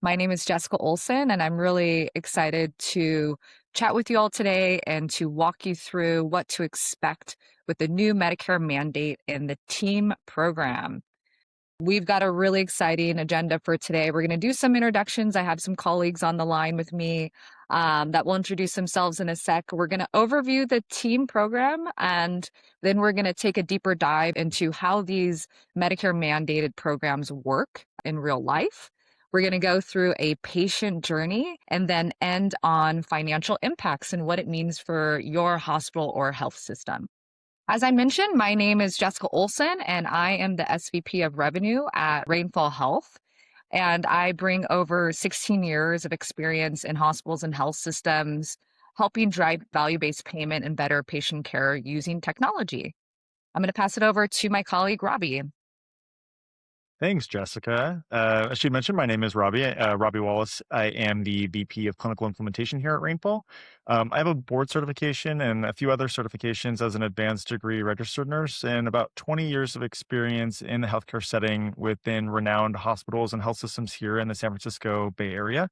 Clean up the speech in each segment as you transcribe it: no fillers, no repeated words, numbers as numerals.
My name is Jessica Ohlssen, and I'm really excited to chat with you all today and to walk you through what to expect with the new Medicare mandate in the TEAM program. We've got a really exciting agenda for today. We're going to do some introductions. I have some colleagues on the line with me that will introduce themselves in a sec. We're going to overview the TEAM program, and then we're going to take a deeper dive into how these Medicare mandated programs work in real life. We're going to go through a patient journey and then end on financial impacts and what it means for your hospital or health system. As I mentioned, my name is Jessica Ohlssen, and I am the SVP of Revenue at Rainfall Health. And I bring over 16 years of experience in hospitals and health systems, helping drive value-based payment and better patient care using technology. I'm going to pass it over to my colleague, Robby. Thanks, Jessica. As you mentioned, my name is Robby Wallace. I am the VP of Clinical Implementation here at Rainfall. I have a board certification and a few other certifications as an advanced degree registered nurse and about 20 years of experience in the healthcare setting within renowned hospitals and health systems here in the San Francisco Bay Area.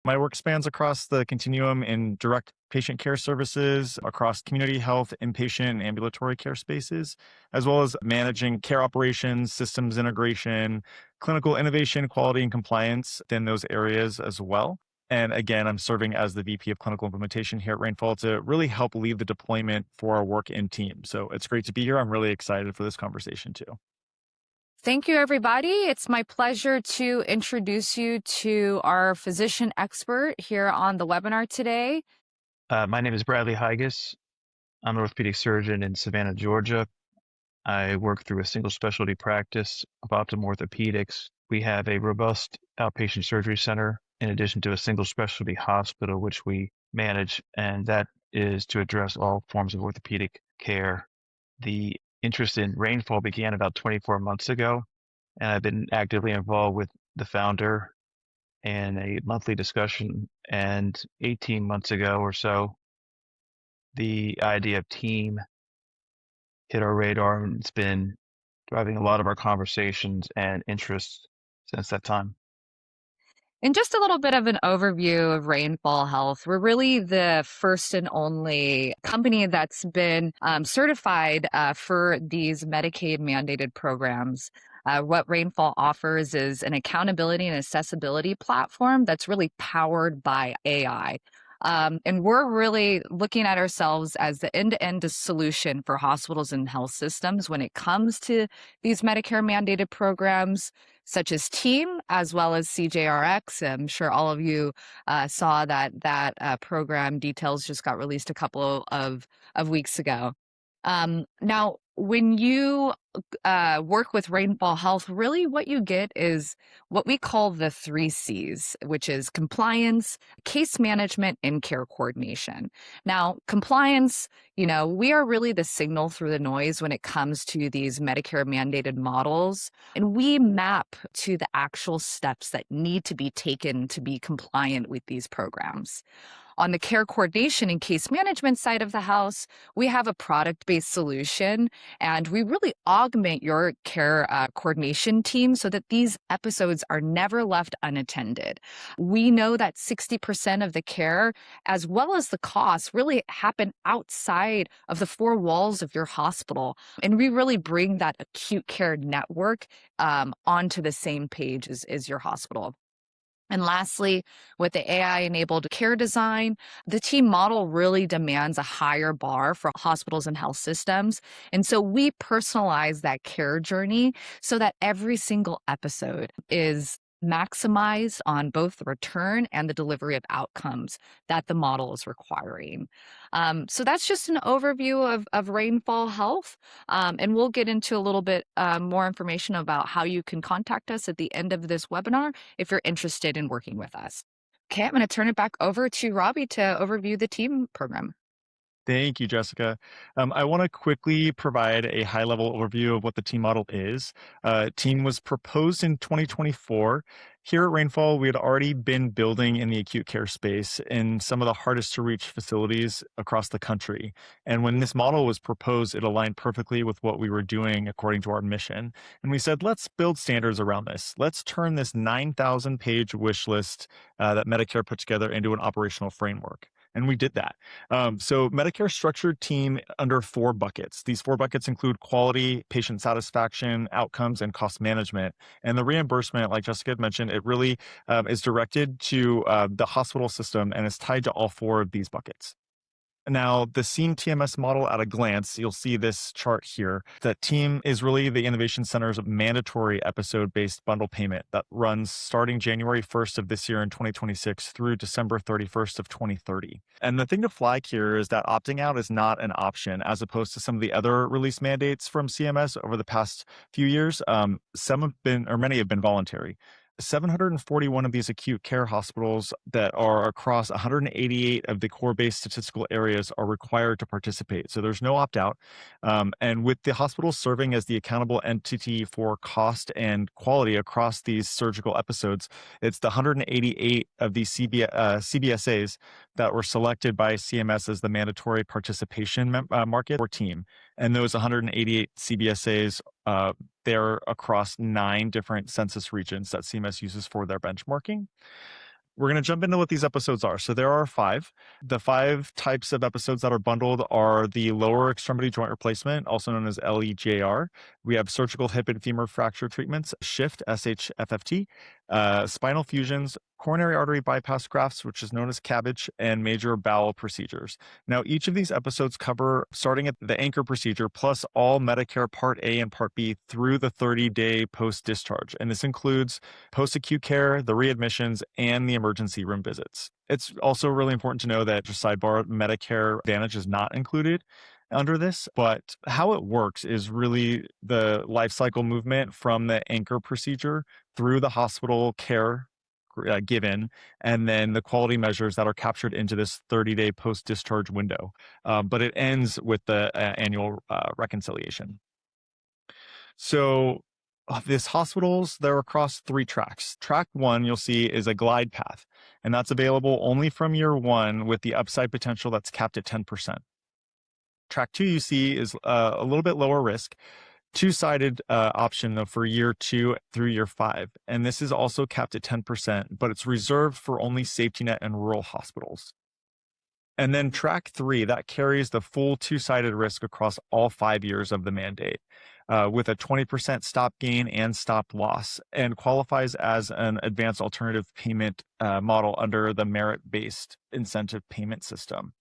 My work spans across the continuum in direct patient care services, across community health, inpatient, and ambulatory care spaces, as well as managing care operations, systems integration, clinical innovation, quality, and compliance in those areas as well. And again, I'm serving as the VP of Clinical Implementation here at Rainfall to really help lead the deployment for our work in team. So it's great to be here. I'm really excited for this conversation too. Thank you, everybody. It's my pleasure to introduce you to our physician expert here on the webinar today. My name is Bradley Heiges. I'm an orthopedic surgeon in Savannah, Georgia. I work through a single specialty practice of Optim Orthopedics. We have a robust outpatient surgery center in addition to a single specialty hospital, which we manage, and that is to address all forms of orthopedic care. The interest in Rainfall began about 24 months ago, and I've been actively involved with the founder in a monthly discussion. And 18 months ago or so, the idea of team hit our radar, and it's been driving a lot of our conversations and interests since that time. And just a little bit of an overview of Rainfall Health. We're really the first and only company that's been certified for these Medicaid mandated programs. What Rainfall offers is an accountability and accessibility platform that's really powered by AI. And we're really looking at ourselves as the end-to-end solution for hospitals and health systems when it comes to these Medicare mandated programs, such as TEAM, as well as CJRX. I'm sure all of you saw that program details just got released a couple of weeks ago. Now, when you work with Rainfall Health, really what you get is what we call the 3 Cs, which is compliance, case management, and care coordination. Now, compliance, we are really the signal through the noise when it comes to these Medicare mandated models, and we map to the actual steps that need to be taken to be compliant with these programs. On the care coordination and case management side of the house, we have a product-based solution, and we really augment your care coordination team so that these episodes are never left unattended. We know that 60% of the care, as well as the costs, really happen outside of the 4 walls of your hospital. And we really bring that acute care network onto the same page as your hospital. And lastly, with the AI-enabled care design, the team model really demands a higher bar for hospitals and health systems. And so we personalize that care journey so that every single episode is maximized on both the return and the delivery of outcomes that the model is requiring. So that's just an overview of Rainfall Health. And we'll get into a little bit more information about how you can contact us at the end of this webinar if you're interested in working with us. Okay, I'm going to turn it back over to Robby to overview the team program. Thank you, Jessica. I want to quickly provide a high-level overview of what the team model is. Team was proposed in 2024 Here at Rainfall, we had already been building in the acute care space in some of the hardest to reach facilities across the country. And when this model was proposed, it aligned perfectly with what we were doing according to our mission. And we said, let's build standards around this. Let's turn this 9,000 page wish list that Medicare put together into an operational framework. And we did that. So Medicare structured TEAM under 4 buckets. These 4 buckets include quality, patient satisfaction, outcomes, and cost management. And the reimbursement, like Jessica had mentioned, it really is directed to the hospital system and is tied to all 4 of these buckets. Now, the CMS TMS model at a glance, you'll see this chart here. That TEAM is really the Innovation Center's mandatory episode-based bundle payment that runs starting January 1st of this year in 2026 through December 31st of 2030. And the thing to flag here is that opting out is not an option, as opposed to some of the other release mandates from CMS over the past few years. Some have been, or many have been voluntary. 741 of these acute care hospitals that are across 188 of the core-based statistical areas are required to participate. So there's no opt-out. And with the hospitals serving as the accountable entity for cost and quality across these surgical episodes, it's the 188 of these CBSAs that were selected by CMS as the mandatory participation market or team. And those 188 CBSAs, they're across 9 different census regions that CMS uses for their benchmarking. We're going to jump into what these episodes are. So there are 5. The 5 types of episodes that are bundled are the lower extremity joint replacement, also known as LEJR. We have surgical hip and femur fracture treatments, SHIFT, SHFFT, spinal fusions, coronary artery bypass grafts, which is known as CABG, and major bowel procedures. Now, each of these episodes cover, starting at the anchor procedure, plus all Medicare Part A and Part B through the 30-day post-discharge. And this includes post-acute care, the readmissions, and the emergency room visits. It's also really important to know that, just sidebar, Medicare Advantage is not included under this, but how it works is really the life cycle movement from the anchor procedure through the hospital care given, and then the quality measures that are captured into this 30-day post-discharge window. But it ends with the annual reconciliation. So these hospitals, they're across 3 tracks. Track 1, you'll see, is a glide path, and that's available only from year 1 with the upside potential that's capped at 10%. Track 2, you see, is a little bit lower risk, 2-sided option though for year 2 through year 5. And this is also capped at 10%, but it's reserved for only safety net and rural hospitals. And then track 3, that carries the full 2-sided risk across all 5 years of the mandate, with a 20% stop gain and stop loss, and qualifies as an advanced alternative payment model under the merit-based incentive payment system.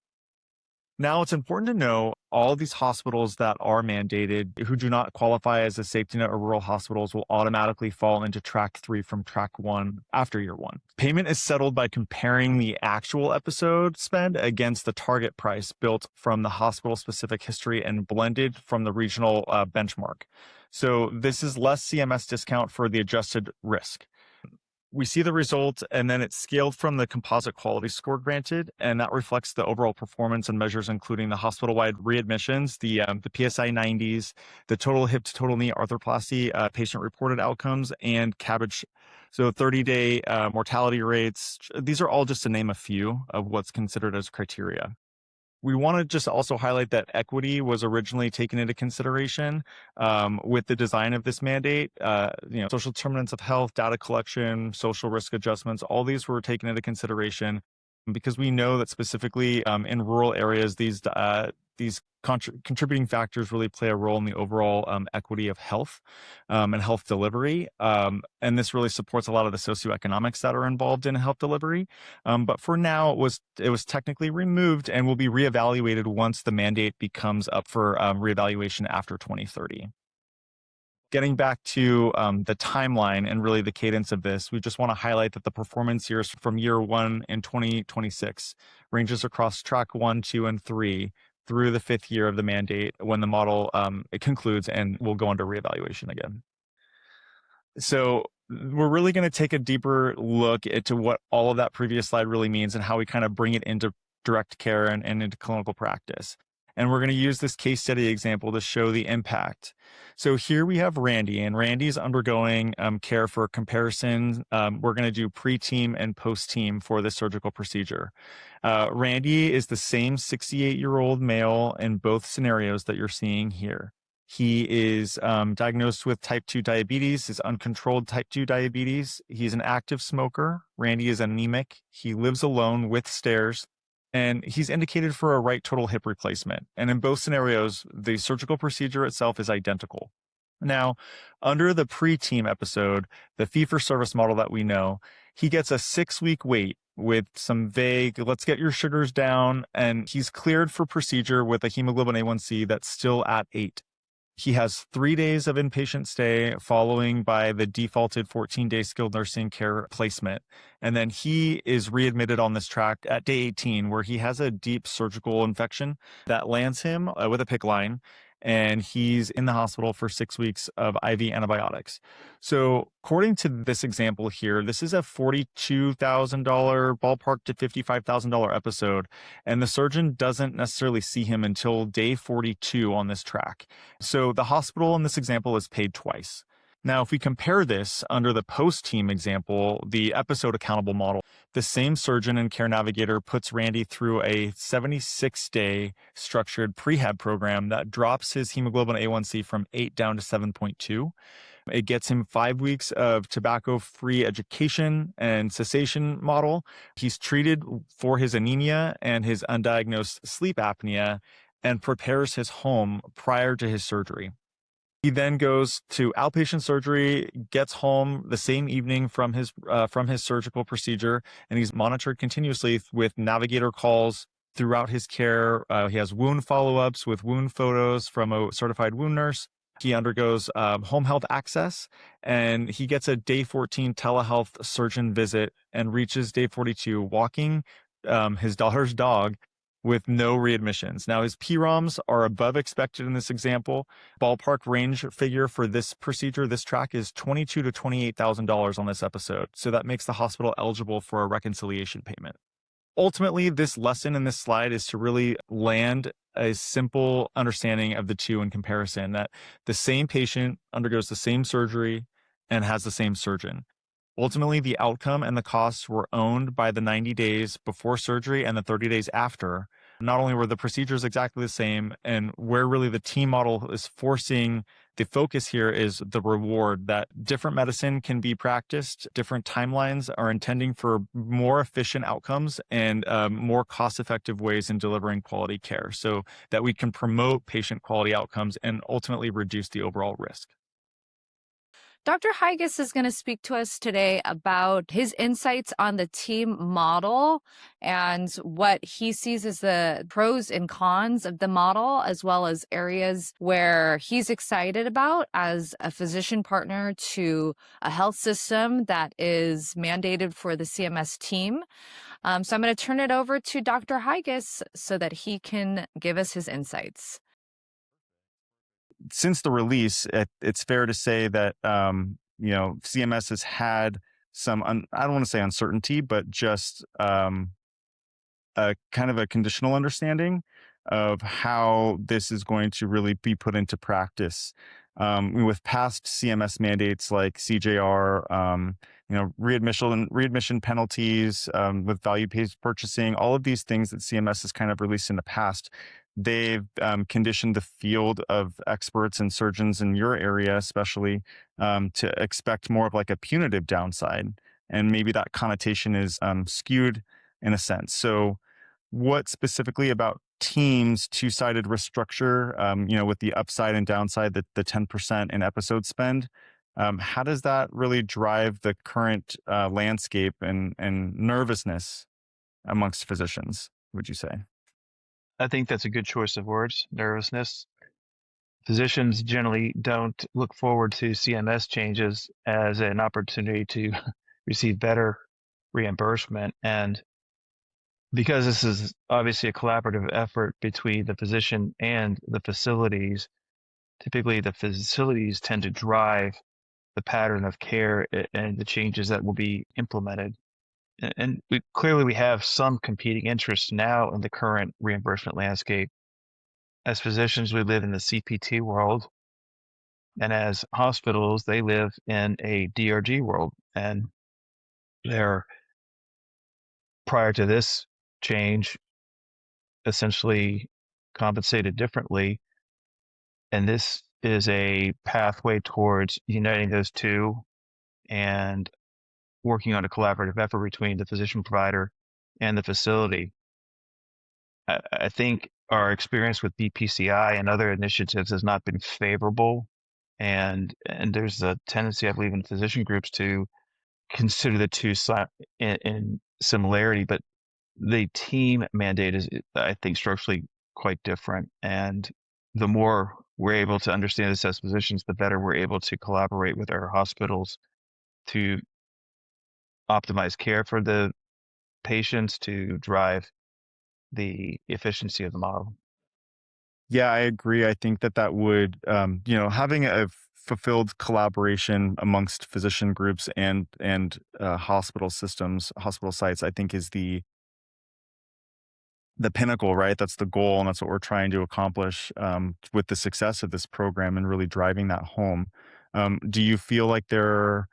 Now, it's important to know all these hospitals that are mandated who do not qualify as a safety net or rural hospitals will automatically fall into track 3 from track 1 after year 1. Payment is settled by comparing the actual episode spend against the target price built from the hospital specific history and blended from the regional benchmark. So this is less CMS discount for the adjusted risk. We see the result, and then it's scaled from the composite quality score granted, and that reflects the overall performance and measures, including the hospital-wide readmissions, the PSI 90s, the total hip to total knee arthroplasty patient-reported outcomes, and CABG. So 30-day mortality rates. These are all just to name a few of what's considered as criteria. We want to just also highlight that equity was originally taken into consideration with the design of this mandate. Social determinants of health, data collection, social risk adjustments, all these were taken into consideration because we know that specifically in rural areas, these contributing factors really play a role in the overall equity of health and health delivery. And this really supports a lot of the socioeconomics that are involved in health delivery. But for now, it was technically removed and will be reevaluated once the mandate becomes up for reevaluation after 2030. Getting back to the timeline and really the cadence of this, we just want to highlight that the performance years from year 1 in 2026 ranges across track 1, 2, and 3 through the 5th year of the mandate when the model it concludes and will go under reevaluation again. So we're really going to take a deeper look into what all of that previous slide really means and how we kind of bring it into direct care and into clinical practice. And we're going to use this case study example to show the impact. So here we have Randy, and Randy's undergoing care for comparison. We're going to do pre-team and post-team for this surgical procedure. Randy is the same 68-year-old male in both scenarios that you're seeing here. He is diagnosed with type 2 diabetes, is uncontrolled type 2 diabetes. He's an active smoker. Randy is anemic. He lives alone with stairs, and he's indicated for a right total hip replacement. And in both scenarios, the surgical procedure itself is identical. Now, under the pre-team episode, the fee-for-service model that we know, he gets a 6-week wait with some vague, let's get your sugars down, and he's cleared for procedure with a hemoglobin A1C that's still at 8. He has 3 days of inpatient stay following by the defaulted 14-day skilled nursing care placement. And then he is readmitted on this track at day 18, where he has a deep surgical infection that lands him with a PICC line. And he's in the hospital for 6 weeks of IV antibiotics. So according to this example here, this is a $42,000 ballpark to $55,000 episode. And the surgeon doesn't necessarily see him until day 42 on this track. So the hospital in this example is paid twice. Now, if we compare this under the post-team example, the episode accountable model, the same surgeon and care navigator puts Randy through a 76-day structured prehab program that drops his hemoglobin A1C from 8 down to 7.2. It gets him 5 weeks of tobacco-free education and cessation model. He's treated for his anemia and his undiagnosed sleep apnea and prepares his home prior to his surgery. He then goes to outpatient surgery, gets home the same evening from his surgical procedure, and he's monitored continuously with navigator calls throughout his care. He has wound follow-ups with wound photos from a certified wound nurse. He undergoes home health access, and he gets a day 14 telehealth surgeon visit and reaches day 42 walking his daughter's dog with no readmissions. Now, his PROMs are above expected in this example. Ballpark range figure for this procedure, this track, is $22,000 to $28,000 on this episode. So that makes the hospital eligible for a reconciliation payment. Ultimately, this lesson in this slide is to really land a simple understanding of the two in comparison, that the same patient undergoes the same surgery and has the same surgeon. Ultimately, the outcome and the costs were owned by the 90 days before surgery and the 30 days after. Not only were the procedures exactly the same, and where really the team model is forcing the focus here is the reward, that different medicine can be practiced, different timelines are intending for more efficient outcomes and more cost-effective ways in delivering quality care so that we can promote patient quality outcomes and ultimately reduce the overall risk. Dr. Heiges is going to speak to us today about his insights on the team model and what he sees as the pros and cons of the model, as well as areas where he's excited about as a physician partner to a health system that is mandated for the CMS TEAM. So I'm going to turn it over to Dr. Heiges so that he can give us his insights. Since the release, it's fair to say that CMS has had some I don't want to say uncertainty, but just a kind of a conditional understanding of how this is going to really be put into practice. With past CMS mandates like CJR, readmission penalties, with value-based purchasing, all of these things that CMS has kind of released in the past, they've conditioned the field of experts and surgeons in your area, especially, to expect more of like a punitive downside. And maybe that connotation is skewed in a sense. So what specifically about Team's two-sided risk structure, with the upside and downside, the 10% in episode spend, how does that really drive the current landscape and nervousness amongst physicians, would you say? I think that's a good choice of words, nervousness. Physicians generally don't look forward to CMS changes as an opportunity to receive better reimbursement. And because this is obviously a collaborative effort between the physician and the facilities, typically the facilities tend to drive the pattern of care and the changes that will be implemented. And we have some competing interests now in the current reimbursement landscape. as physicians, we live in the CPT world, and as hospitals, they live in a DRG world. And they're, prior to this change, essentially compensated differently. And this is a pathway towards uniting those two and working on a collaborative effort between the physician provider and the facility. I think our experience with BPCI and other initiatives has not been favorable. And there's a tendency, I believe, in physician groups to consider the two in similarity, but the team mandate is, I think, structurally quite different. And the more we're able to understand this as physicians, the better we're able to collaborate with our hospitals to optimize care for the patients, to drive the efficiency of the model. Yeah, I agree. I think that would, having a fulfilled collaboration amongst physician groups and hospital systems, hospital sites, I think is the pinnacle, right? That's the goal, and that's what we're trying to accomplish with the success of this program and really driving that home. Do you feel like they're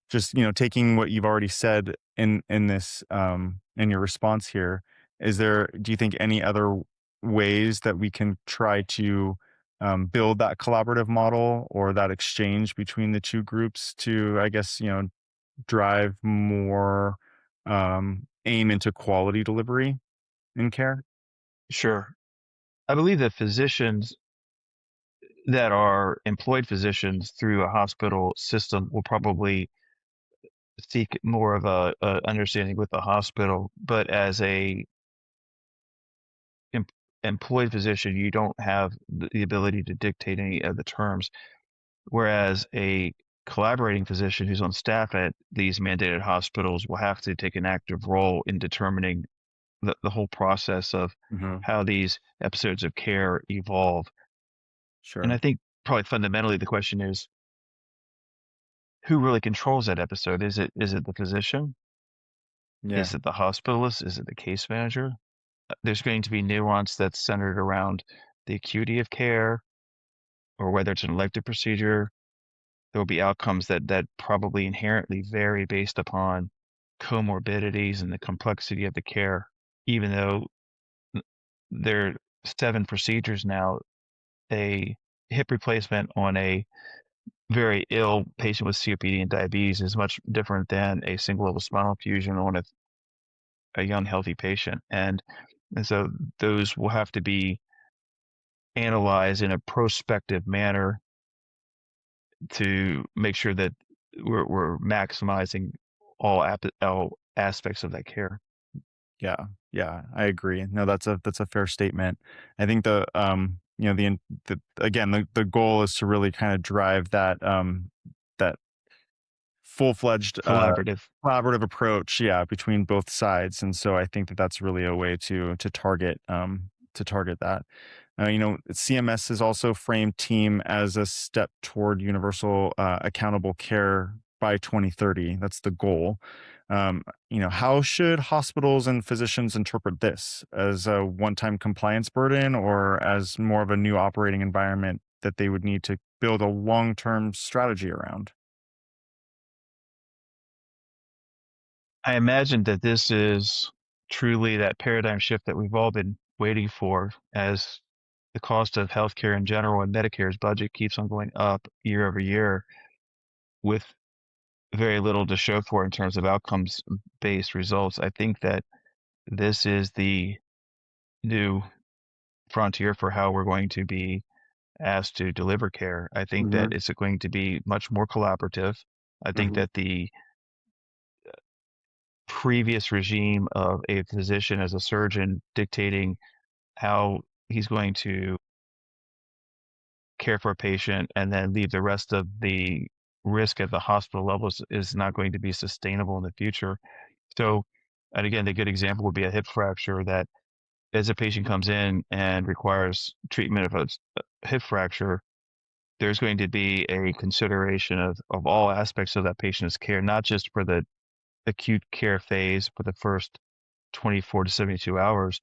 just, taking what you've already said in this in your response here, do you think any other ways that we can try to build that collaborative model or that exchange between the two groups to, I guess, drive more aim into quality delivery in care? Sure. I believe that physicians that are employed physicians through a hospital system will probably seek more of a understanding with the hospital, but as a em- employed physician, you don't have the ability to dictate any of the terms. Whereas a collaborating physician who's on staff at these mandated hospitals will have to take an active role in determining the whole process of Mm-hmm. how these episodes of care evolve. And I Sure. think probably fundamentally the question is, who really controls that episode? Is it the physician? Yeah. Is it the hospitalist? Is it the case manager? There's going to be nuance that's centered around the acuity of care, or whether it's an elective procedure. There will be outcomes that probably inherently vary based upon comorbidities and the complexity of the care. Even though there are 7 procedures now, a hip replacement on a very ill patient with COPD and diabetes is much different than a single level spinal fusion on a young healthy patient. And so those will have to be analyzed in a prospective manner to make sure that we're maximizing all aspects of that care. Yeah, yeah, I agree. No, that's a fair statement. I think the goal is to really kind of drive that full-fledged Collaborative. collaborative approach, yeah, between both sides. And so I think that that's really a way to target that. CMS has also framed TEAM as a step toward universal accountable care by 2030. That's the goal. How should hospitals and physicians interpret this as a one-time compliance burden or as more of a new operating environment that they would need to build a long-term strategy around? I imagine that this is truly that paradigm shift that we've all been waiting for, as the cost of healthcare in general and Medicare's budget keeps on going up year over year with very little to show for in terms of outcomes based results. I think that this is the new frontier for how we're going to be asked to deliver care. I think that Hmm. it's going to be much more collaborative. I think Hmm. that the previous regime of a physician as a surgeon dictating how he's going to care for a patient and then leave the rest of the risk at the hospital levels is not going to be sustainable in the future. So, and again, the good example would be a hip fracture that as a patient comes in and requires treatment of a hip fracture, there's going to be a consideration of all aspects of that patient's care, not just for the acute care phase for the first 24 to 72 hours,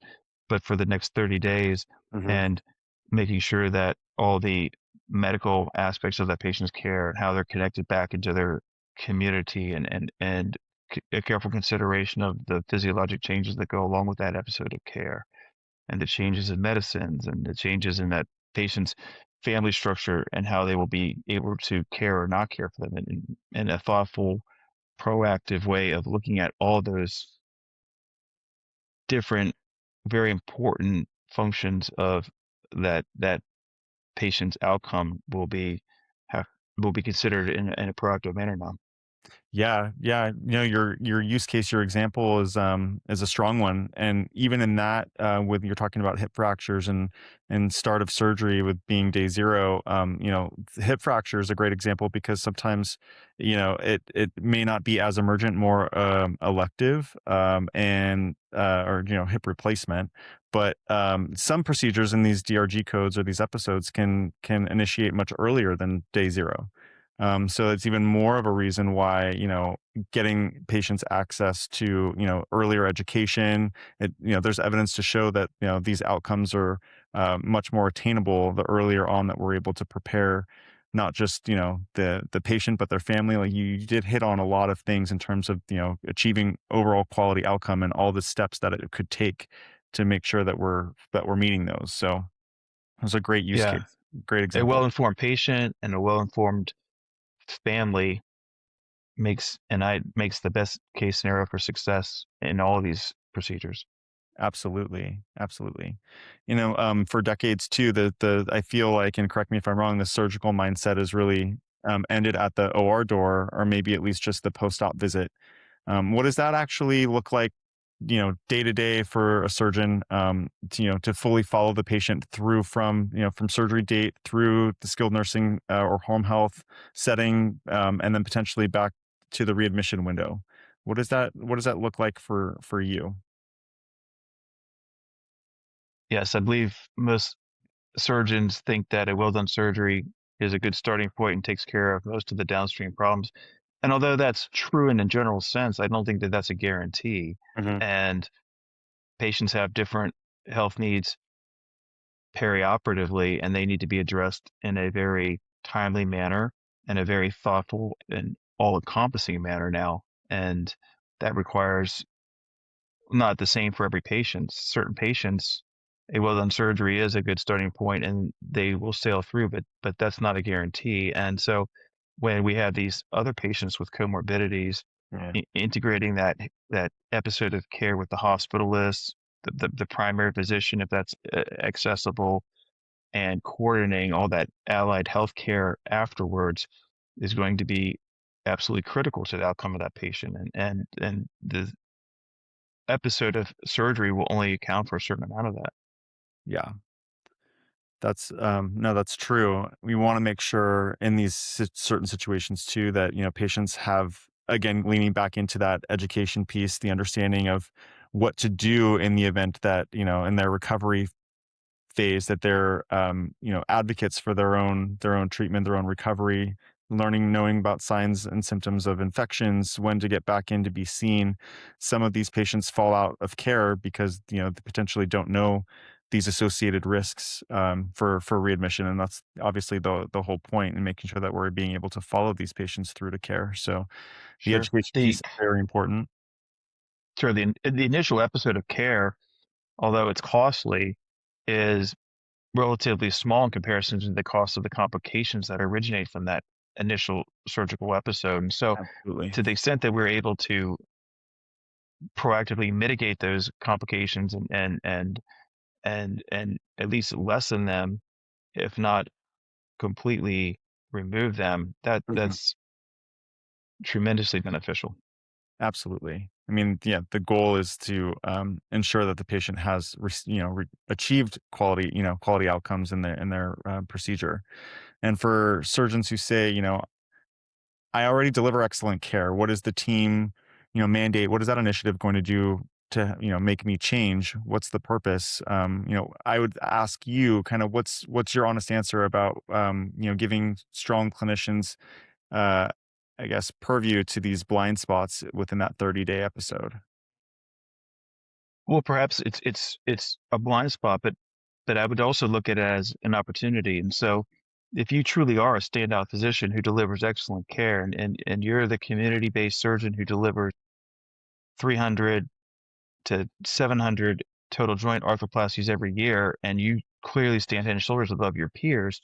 but for the next 30 days. Hmm. And making sure that all the medical aspects of that patient's care and how they're connected back into their community and a careful consideration of the physiologic changes that go along with that episode of care and the changes in medicines and the changes in that patient's family structure and how they will be able to care or not care for them in a thoughtful, proactive way of looking at all those different, very important functions of that patient's outcome have will be considered in a proactive manner now. Yeah, yeah. Your use case, your example is a strong one. And even in that, with you're talking about hip fractures and start of surgery with being day zero, the hip fracture is a great example because sometimes, it may not be as emergent, more elective, and or hip replacement. But some procedures in these DRG codes or these episodes can initiate much earlier than day zero. So it's even more of a reason why, getting patients access to, earlier education. There's evidence to show that, these outcomes are much more attainable the earlier on that we're able to prepare not just, the patient, but their family. Like you did hit on a lot of things in terms of, achieving overall quality outcome and all the steps that it could take to make sure that we're meeting those. So it was a great use Yeah, case, great a example. well-informed patient and a well-informed family makes the best case scenario for success in all of these procedures. Absolutely, absolutely. For decades too, the I feel like, and correct me if I'm wrong, the surgical mindset is really ended at the OR door, or maybe at least just the post-op visit. What does that actually look like, day to day for a surgeon, to fully follow the patient through from surgery date through the skilled nursing or home health setting, and then potentially back to the readmission window? What does that look like for you? Yes, I believe most surgeons think that a well done surgery is a good starting point and takes care of most of the downstream problems. And although that's true in a general sense, I don't think that that's a guarantee. Hmm. And patients have different health needs perioperatively, and they need to be addressed in a very timely manner and a very thoughtful and all encompassing manner now. And that requires not the same for every patient. Certain patients, a well done surgery is a good starting point and they will sail through, but that's not a guarantee. And so when we have these other patients with comorbidities, Yeah. integrating that episode of care with the hospitalist, the primary physician, if that's accessible, and coordinating all that allied health care afterwards is going to be absolutely critical to the outcome of that patient. And the episode of surgery will only account for a certain amount of that. Yeah. That's no, that's true. We want to make sure in these certain situations too that patients have, again, leaning back into that education piece, the understanding of what to do in the event that in their recovery phase, that they're advocates for their own treatment, their own recovery, knowing about signs and symptoms of infections, when to get back in to be seen. Some of these patients fall out of care because they potentially don't know these associated risks, for readmission, and that's obviously the whole point in making sure that we're being able to follow these patients through to care. So the Sure. education piece is very important. The initial episode of care, although it's costly, is relatively small in comparison to the cost of the complications that originate from that initial surgical episode. And so Absolutely. to the extent that we're able to proactively mitigate those complications and at least lessen them, if not completely remove them, Mhm. that's tremendously beneficial. Absolutely. I mean, yeah, the goal is to ensure that the patient has, achieved quality outcomes in their procedure. And for surgeons who say, I already deliver excellent care, what is the team, mandate? What is that initiative going to do to, make me change? What's the purpose? I would ask you kind of what's your honest answer about, giving strong clinicians, uh, I guess, purview to these blind spots within that 30-day episode. Well, perhaps it's a blind spot, but but I would also look at it as an opportunity. And so if you truly are a standout physician who delivers excellent care, and you're the community-based surgeon who delivers 300 to 700 total joint arthroplasties every year, and you clearly stand head and shoulders above your peers,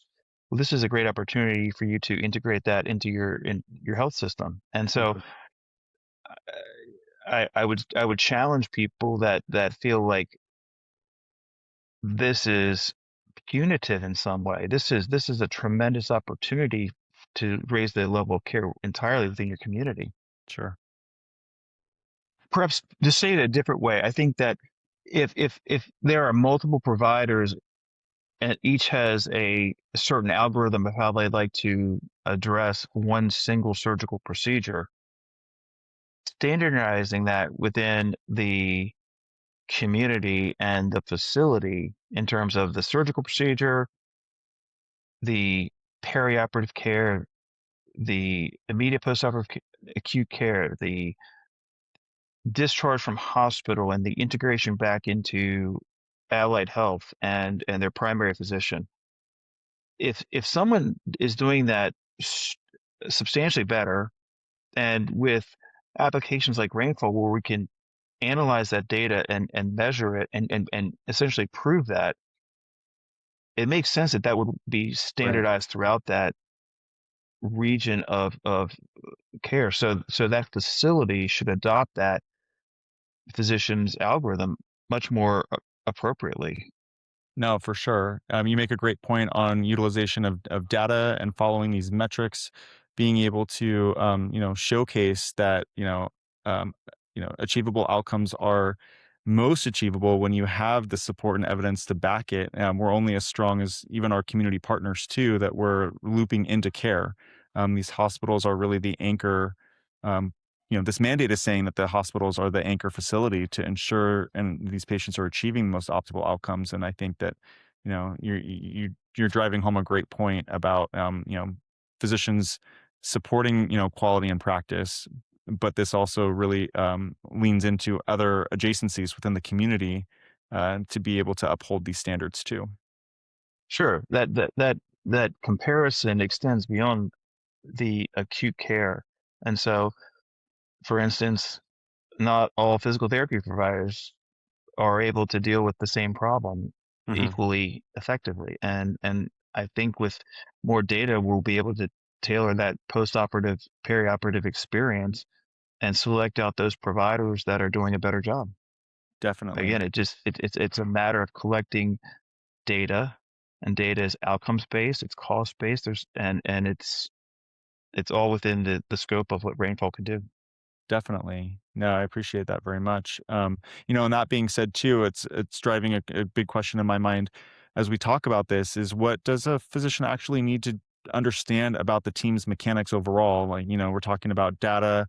well, this is a great opportunity for you to integrate that into your health system. And so Mhm. I would challenge people that feel like this is punitive in some way. This is a tremendous opportunity to raise the level of care entirely within your community. Sure. Perhaps to say it a different way, I think that if there are multiple providers and each has a certain algorithm of how they'd like to address one single surgical procedure, standardizing that within the community and the facility in terms of the surgical procedure, the perioperative care, the immediate postoperative acute care, the discharge from hospital, and the integration back into allied health and their primary physician. If someone is doing that substantially better, and with applications like Rainfall, where we can analyze that data and measure it and essentially prove that, it makes sense that that would be Right. standardized throughout that region of care. So that facility should adopt that physician's algorithm much more appropriately. No, for sure. You make a great point on utilization of data and following these metrics, being able to showcase that achievable outcomes are most achievable when you have the support and evidence to back it. We're only as strong as even our community partners too that we're looping into care. These hospitals are really the anchor. Um, this mandate is saying that the hospitals are the anchor facility to ensure and these patients are achieving the most optimal outcomes. And I think that, you're driving home a great point about, physicians supporting, quality and practice, but this also really leans into other adjacencies within the community to be able to uphold these standards too. Sure, that comparison extends beyond the acute care. And so, for instance, not all physical therapy providers are able to deal with the same problem Hmm. equally effectively. And I think with more data, we'll be able to tailor that post-operative, perioperative experience and select out those providers that are doing a better job. Definitely. Again, it's a matter of collecting data, and data is outcomes based, it's cost based. And it's all within the scope of what Rainfall can do. Definitely. No, I appreciate that very much. And that being said too, it's driving a big question in my mind as we talk about this is what does a physician actually need to understand about the team's mechanics overall? Like, we're talking about data,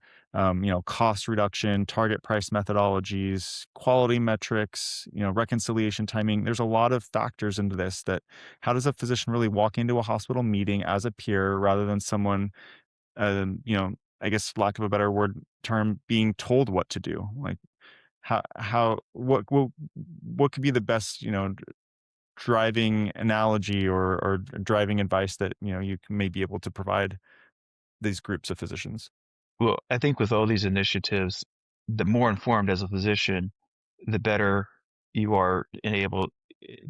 cost reduction, target price methodologies, quality metrics, reconciliation timing. There's a lot of factors into this that how does a physician really walk into a hospital meeting as a peer rather than someone I guess lack of a better word term, being told what to do. Like what could be the best, driving analogy or driving advice that, you may be able to provide these groups of physicians? Well, I think with all these initiatives, the more informed as a physician, the better you are enabled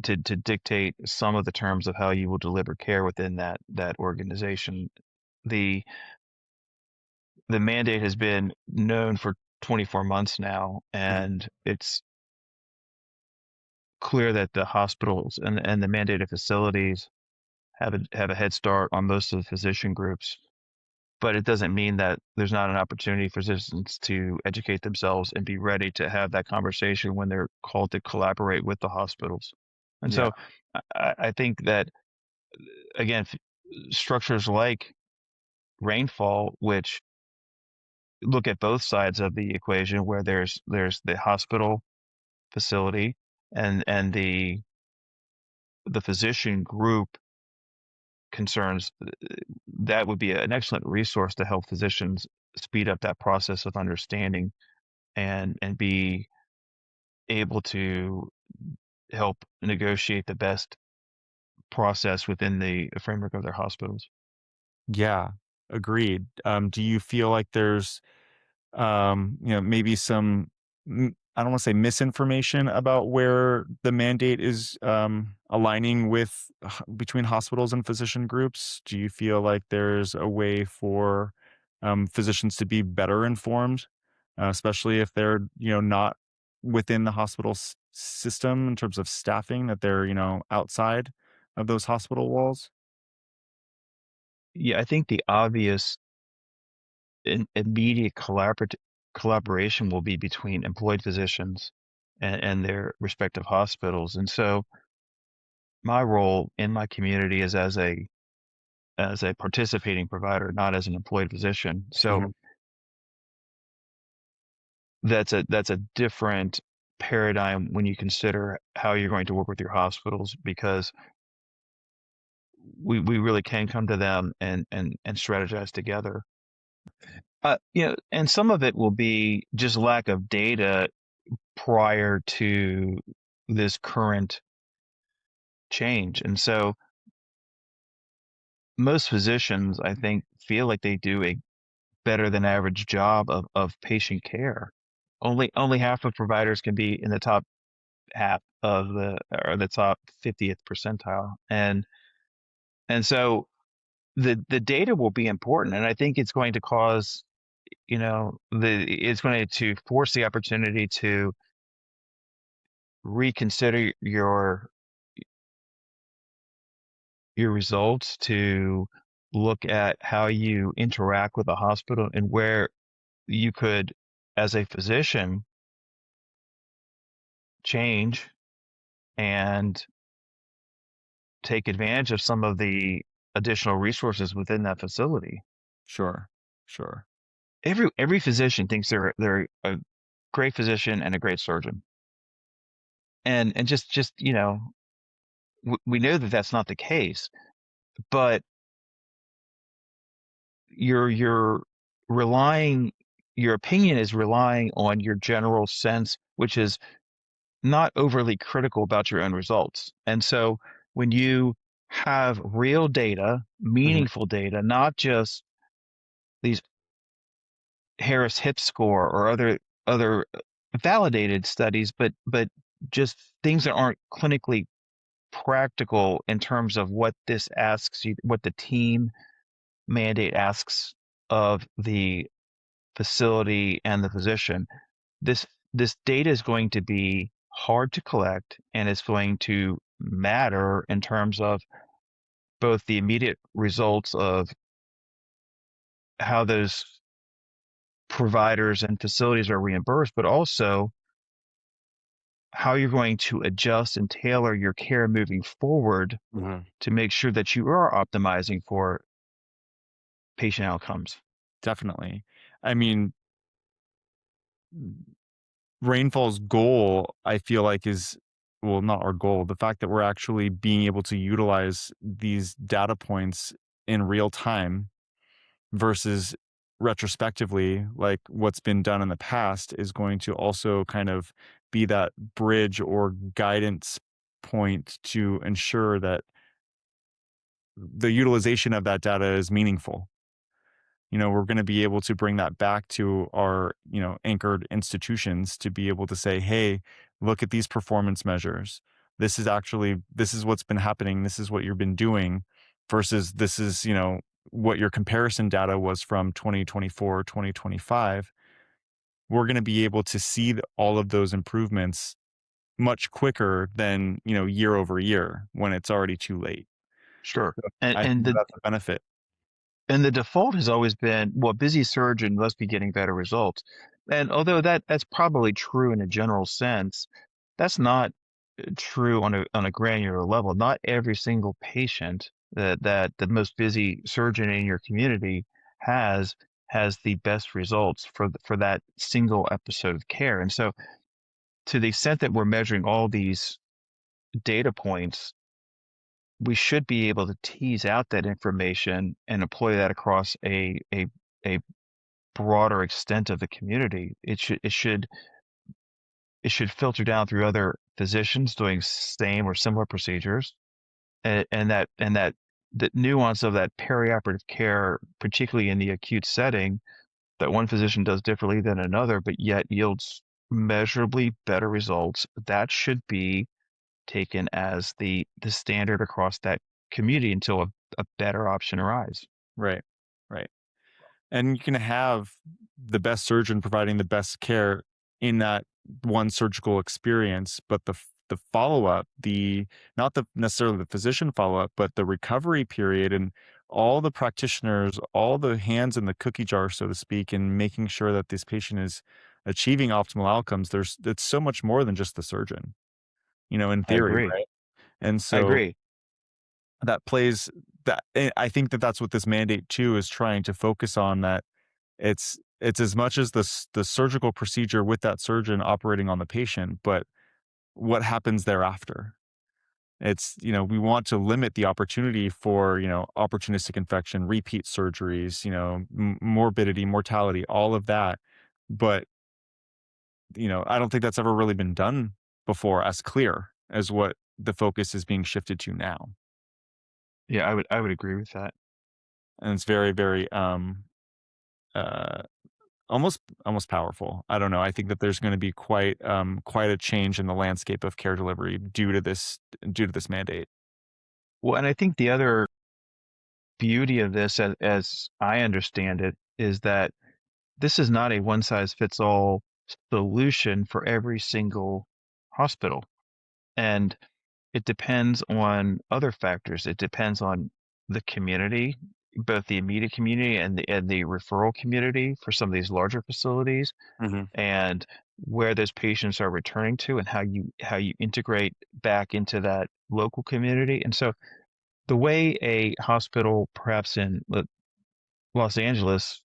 to dictate some of the terms of how you will deliver care within that organization. The the mandate has been known for 24 months now, Mhm. and it's clear that the hospitals and the mandated facilities have a head start on most of the physician groups. But it doesn't mean that there's not an opportunity for citizens to educate themselves and be ready to have that conversation when they're called to collaborate with the hospitals. And Yeah, so I think that, again, structures like Rainfall, which look at both sides of the equation, where there's the hospital facility and the physician group concerns, that would be an excellent resource to help physicians speed up that process of understanding and be able to help negotiate the best process within the framework of their hospitals. Yeah, agreed. Do you feel like there's maybe some, I don't want to say misinformation about where the mandate is aligning with between hospitals and physician groups? Do you feel like there's a way for physicians to be better informed, especially if they're, not within the hospital system in terms of staffing, that they're, outside of those hospital walls? Yeah, I think the obvious immediate collaboration will be between employed physicians and their respective hospitals. And so my role in my community is as a participating provider, not as an employed physician. So Mhm. that's a different paradigm when you consider how you're going to work with your hospitals, because we really can come to them and strategize together. And some of it will be just lack of data prior to this current change. And so most physicians, I think, feel like they do a better than average job of patient care. Only half of providers can be in the top half of the top 50th percentile. And so the data will be important. And I think it's going to cause, it's going to force the opportunity to reconsider your results, to look at how you interact with the hospital, and where you could, as a physician, change and take advantage of some of the additional resources within that facility. Sure, sure. Every physician thinks they're a great physician and a great surgeon, and just we know that that's not the case, but you're relying your opinion is relying on your general sense, which is not overly critical about your own results. And so when you have real data, Mhm. meaningful data, not just these Harris hip score or other validated studies, but just things that aren't clinically practical in terms of what this asks you, what the team mandate asks of the facility and the physician. This data is going to be hard to collect, and it's going to matter in terms of both the immediate results of how those providers and facilities are reimbursed, but also how you're going to adjust and tailor your care moving forward Mhm. to make sure that you are optimizing for patient outcomes. Definitely. I mean, Rainfall's goal, I feel like, is, well, not our goal. The fact that we're actually being able to utilize these data points in real time versus retrospectively, like what's been done in the past, is going to also kind of be that bridge or guidance point to ensure that the utilization of that data is meaningful. We're going to be able to bring that back to our, anchored institutions to be able to say, hey, look at these performance measures. This is what's been happening. This is what you've been doing versus this is, what your comparison data was from 2024, 2025. We're going to be able to see all of those improvements much quicker than, year over year when it's already too late. Sure. So And I and think that the that's a benefit. and the default has always been, well, busy surgeon must be getting better results. And although that's probably true in a general sense, that's not true on a granular level. Not every single patient that the most busy surgeon in your community has has the best results for that single episode of care. And so to the extent that we're measuring all these data points, we should be able to tease out that information and employ that across a broader extent of the community. It should filter down through other physicians doing same or similar procedures, and that the nuance of that perioperative care, particularly in the acute setting, that one physician does differently than another, but yet yields measurably better results, that should be taken as the standard across that community until a better option arrives. Right. Right. And you can have the best surgeon providing the best care in that one surgical experience, but the follow-up, not the necessarily the physician follow-up, but the recovery period and all the practitioners, all the hands in the cookie jar, so to speak, and making sure that this patient is achieving optimal outcomes. It's so much more than just the surgeon, in I theory, agree. right? And I so agree. that plays that I think that that's what this mandate too is trying to focus on, that it's as much as the surgical procedure with that surgeon operating on the patient, but what happens thereafter. It's, we want to limit the opportunity for, opportunistic infection, repeat surgeries, morbidity, mortality, all of that. But, I don't think that's ever really been done before as clear as what the focus is being shifted to now. Yeah, I would agree with that. And it's very, very, uh, almost powerful. I don't know. I think that there's going to be quite a change in the landscape of care delivery due to this mandate. Well, and I think the other beauty of this, as I understand it, is that this is not a one size fits all solution for every single hospital. And it depends on other factors. It depends on the community, both the immediate community and the referral community for some of these larger facilities, Mhm. and where those patients are returning to and how you integrate back into that local community. And so the way a hospital perhaps in Los Angeles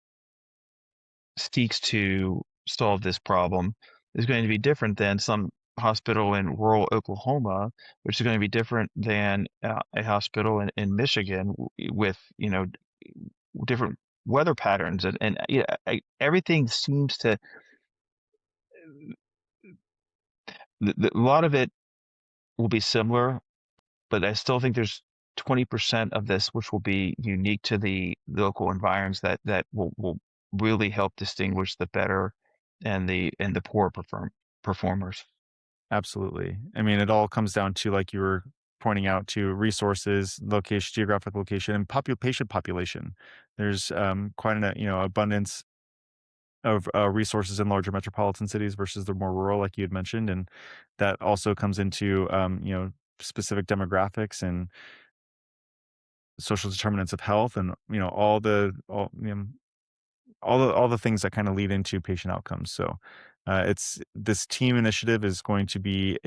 seeks to solve this problem is going to be different than some hospital in rural Oklahoma, which is going to be different than a hospital in Michigan with, different weather patterns. And yeah, everything seems to, a lot of it will be similar, but I still think there's 20% of this which will be unique to the local environs that will really help distinguish the better and the poor performers. Absolutely. I mean, it all comes down to, like you were pointing out, to resources, location, geographic location, and patient population. There's quite an abundance of resources in larger metropolitan cities versus the more rural, like you had mentioned, and that also comes into specific demographics and social determinants of health, and all the things that kind of lead into patient outcomes. So, it's this team initiative is going to be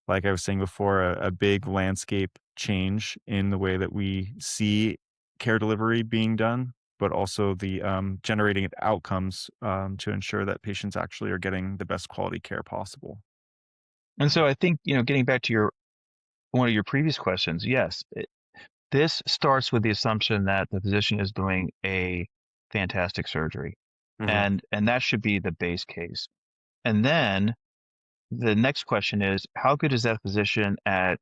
like I was saying before, a big landscape change in the way that we see care delivery being done, but also the generating outcomes to ensure that patients actually are getting the best quality care possible. And so I think, getting back to one of your previous questions, yes, this starts with the assumption that the physician is doing a fantastic surgery, Hmm. and that should be the base case. And then the next question is, how good is that physician at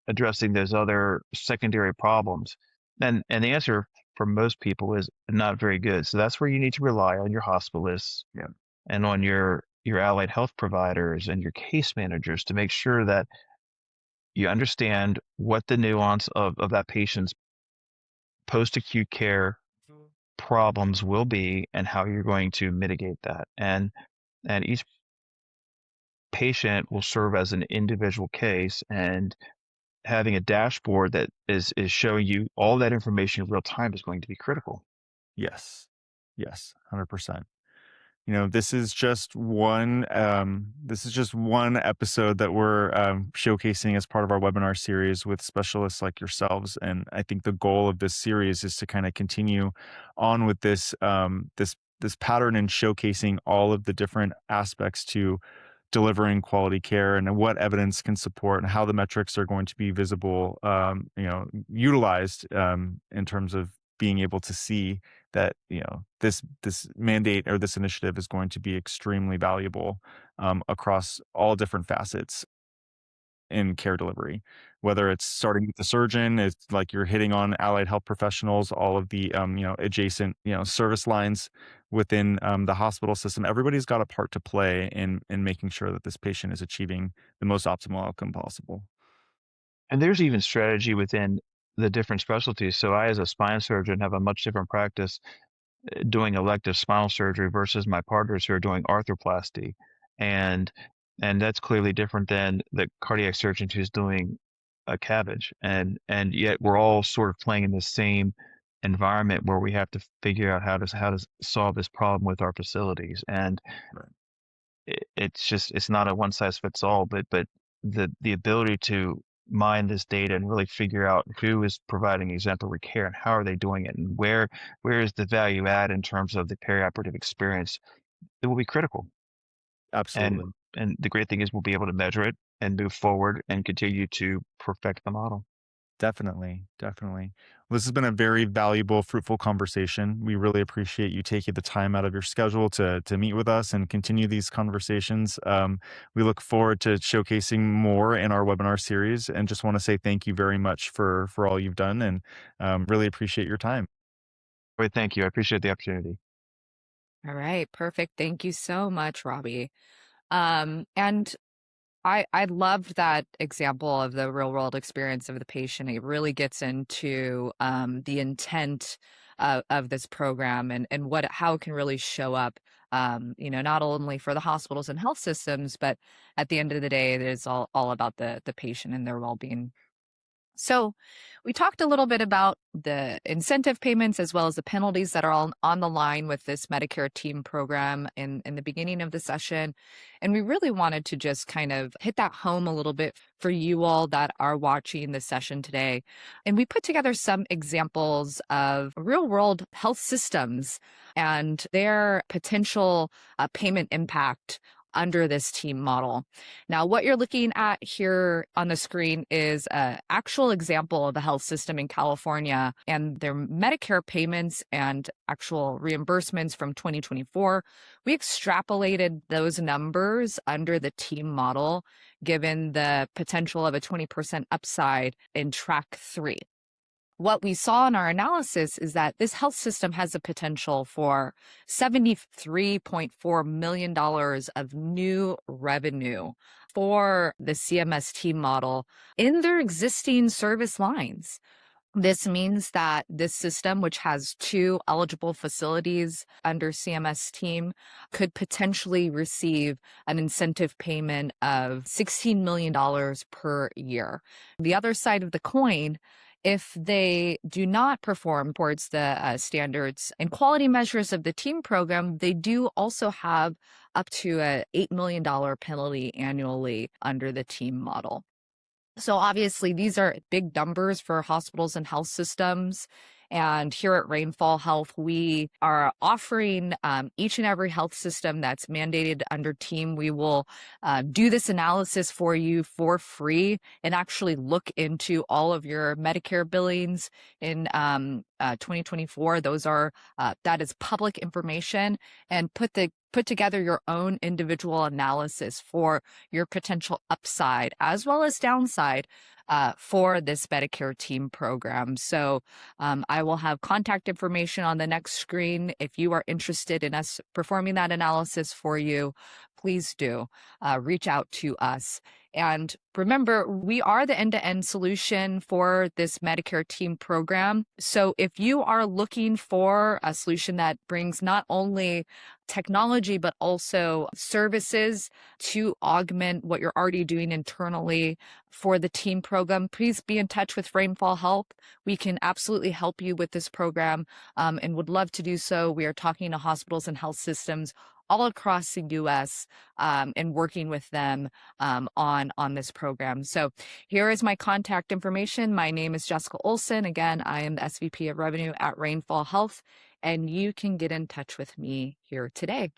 addressing those other secondary problems? And the answer for most people is not very good. So that's where you need to rely on your hospitalists Yeah. and on your allied health providers and your case managers to make sure that you understand what the nuance of that patient's post-acute care problems will be and how you're going to mitigate that. And each patient will serve as an individual case, and having a dashboard that is showing you all that information in real time is going to be critical. Yes. Yes. 100%. This is just one episode that we're showcasing as part of our webinar series with specialists like yourselves. And I think the goal of this series is to kind of continue on with this pattern and showcasing all of the different aspects to delivering quality care, and what evidence can support, and how the metrics are going to be visible, utilized in terms of being able to see that, this mandate or this initiative is going to be extremely valuable across all different facets in care delivery, whether it's starting with the surgeon, it's like you're hitting on allied health professionals, all of the adjacent service lines within the hospital system. Everybody's got a part to play in making sure that this patient is achieving the most optimal outcome possible. And there's even strategy within the different specialties. So I, as a spine surgeon, have a much different practice doing elective spinal surgery versus my partners who are doing arthroplasty. And that's clearly different than the cardiac surgeon who's doing a cabbage. And yet we're all sort of playing in the same environment where we have to figure out how to solve this problem with our facilities. And Right. it's not a one size fits all, but the ability to mine this data and really figure out who is providing exemplary care and how are they doing it, and where is the value add in terms of the perioperative experience, it will be critical. And Absolutely. and the great thing is we'll be able to measure it and move forward and continue to perfect the model. Definitely, definitely. Well, this has been a very valuable, fruitful conversation. We really appreciate you taking the time out of your schedule to meet with us and continue these conversations. We look forward to showcasing more in our webinar series, and just want to say thank you very much for all you've done, and really appreciate your time. Wait, thank you. I appreciate the opportunity. All right, perfect. Thank you so much, Robbie. And I loved that example of the real world experience of the patient. It really gets into the intent of this program and how it can really show up, not only for the hospitals and health systems, but at the end of the day, it is all about the patient and their well being. So, we talked a little bit about the incentive payments as well as the penalties that are on the line with this Medicare TEAM program in the beginning of the session. And we really wanted to just kind of hit that home a little bit for you all that are watching the session today. And we put together some examples of real world health systems and their potential payment impact under this TEAM model. Now, what you're looking at here on the screen is an actual example of a health system in California and their Medicare payments and actual reimbursements from 2024. We extrapolated those numbers under the TEAM model, given the potential of a 20% upside in track 3. What we saw in our analysis is that this health system has the potential for $73.4 million of new revenue for the CMS TEAM model in their existing service lines. This means that this system, which has 2 eligible facilities under CMS TEAM, could potentially receive an incentive payment of $16 million per year. The other side of the coin, if they do not perform towards the standards and quality measures of the TEAM program, they do also have up to a $8 million penalty annually under the TEAM model. So obviously, these are big numbers for hospitals and health systems. And here at Rainfall Health, we are offering each and every health system that's mandated under TEAM. We will do this analysis for you for free and actually look into all of your Medicare billings in 2024. Those are that is public information, and put together your own individual analysis for your potential upside as well as downside for this Medicare TEAM program. So I will have contact information on the next screen. If you are interested in us performing that analysis for you, please do reach out to us. And remember, we are the end-to-end solution for this Medicare TEAM program. So if you are looking for a solution that brings not only technology, but also services to augment what you're already doing internally for the TEAM program, please be in touch with Rainfall Health. We can absolutely help you with this program and would love to do so. We are talking to hospitals and health systems all across the U.S. And working with them on this program. So here is my contact information. My name is Jessica Ohlssen. Again, I am the SVP of Revenue at Rainfall Health, and you can get in touch with me here today.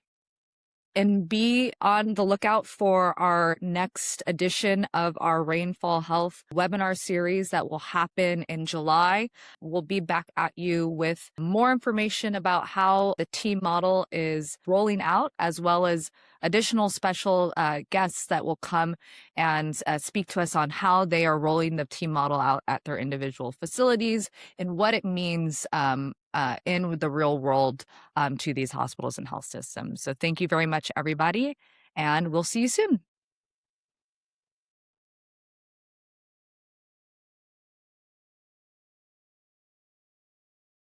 And be on the lookout for our next edition of our Rainfall Health webinar series that will happen in July. We'll be back at you with more information about how the team model is rolling out, as well as additional special guests that will come and speak to us on how they are rolling the team model out at their individual facilities and what it means in the real world to these hospitals and health systems. So thank you very much, everybody, and we'll see you soon.